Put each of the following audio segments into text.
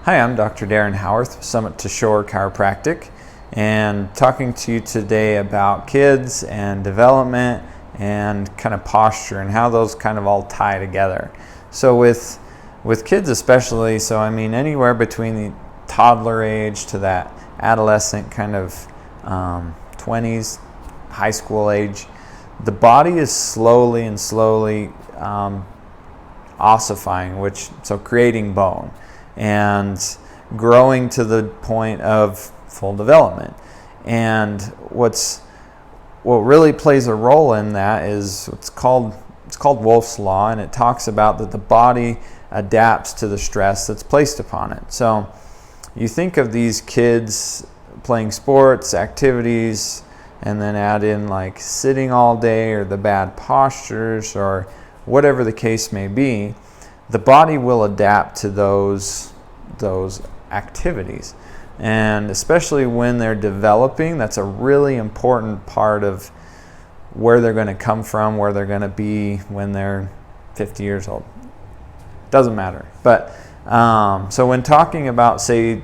Hi, I'm Dr. Darren Howarth with Summit to Shore Chiropractic, and talking to you today about kids and development and kind of posture and how those kind of all tie together. So with kids especially, so I mean anywhere between the toddler age to that adolescent kind of 20s, high school age, the body is slowly ossifying, so creating bone and growing to the point of full development. And what really plays a role in that is it's called Wolff's Law, and it talks about that the body adapts to the stress that's placed upon it. So you think of these kids playing sports, activities, and then add in like sitting all day or the bad postures or whatever the case may be, the body will adapt to those activities. And especially when they're developing, that's a really important part of where they're going to come from, where they're going to be when they're 50 years old. Doesn't matter. But so when talking about, say,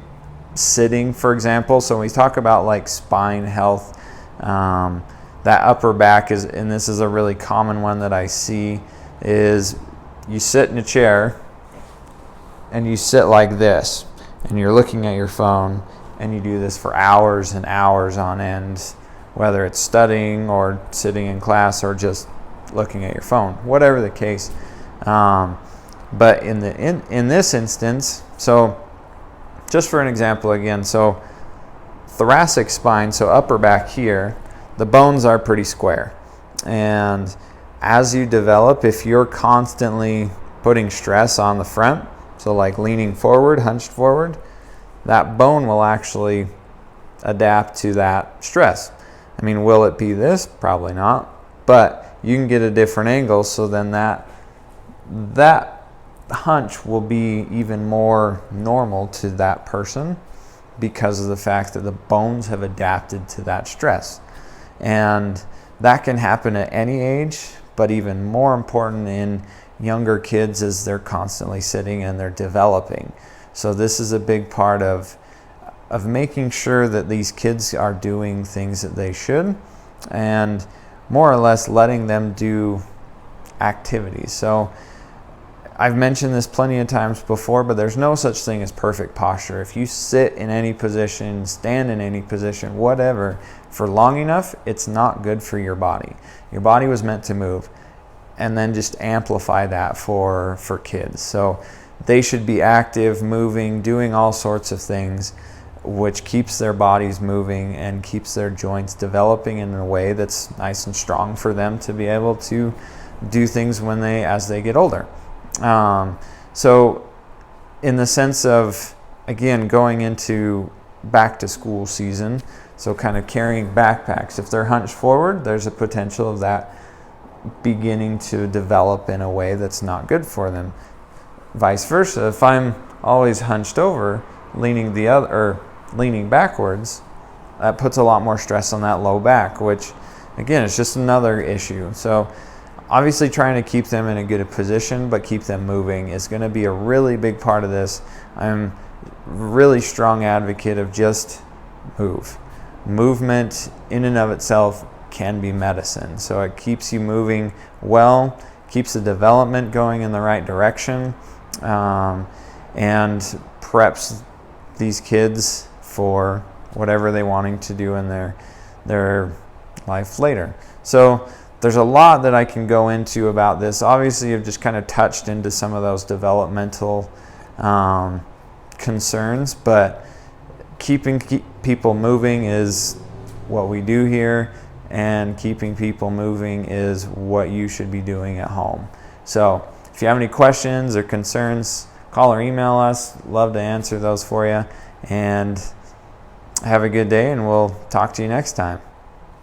sitting, for example, so when we talk about like spine health, that upper back is, and this is a really common one that I see, is you sit in a chair and you sit like this and you're looking at your phone and you do this for hours and hours on end, whether it's studying or sitting in class or just looking at your phone, whatever the case. But in this instance, so just for an example again, so thoracic spine, so upper back here, the bones are pretty square. And as you develop, if you're constantly putting stress on the front, so like leaning forward, hunched forward, that bone will actually adapt to that stress. I mean, will it be this? Probably not. But you can get a different angle, so then that hunch will be even more normal to that person because of the fact that the bones have adapted to that stress. And that can happen at any age, but even more important in younger kids as they're constantly sitting and they're developing. So this is a big part of making sure that these kids are doing things that they should, and more or less letting them do activities. So I've mentioned this plenty of times before, but there's no such thing as perfect posture. If you sit in any position, stand in any position, whatever, for long enough, it's not good for your body. Your body was meant to move, and then just amplify that for kids. So they should be active, moving, doing all sorts of things, which keeps their bodies moving and keeps their joints developing in a way that's nice and strong for them to be able to do things as they get older. So in the sense of, again, going into back to school season, so kind of carrying backpacks, if they're hunched forward, there's a potential of that beginning to develop in a way that's not good for them. Vice versa, if I'm always hunched over, leaning backwards, that puts a lot more stress on that low back, which again is just another issue. So obviously trying to keep them in a good position but keep them moving is going to be a really big part of this. I'm a really strong advocate of just move. Movement in and of itself can be medicine. So it keeps you moving well, keeps the development going in the right direction, and preps these kids for whatever they're wanting to do in their life later. So there's a lot that I can go into about this. Obviously, I've just kind of touched into some of those developmental concerns, but keeping people moving is what we do here, and keeping people moving is what you should be doing at home. So if you have any questions or concerns, call or email us. Love to answer those for you. And have a good day, and we'll talk to you next time.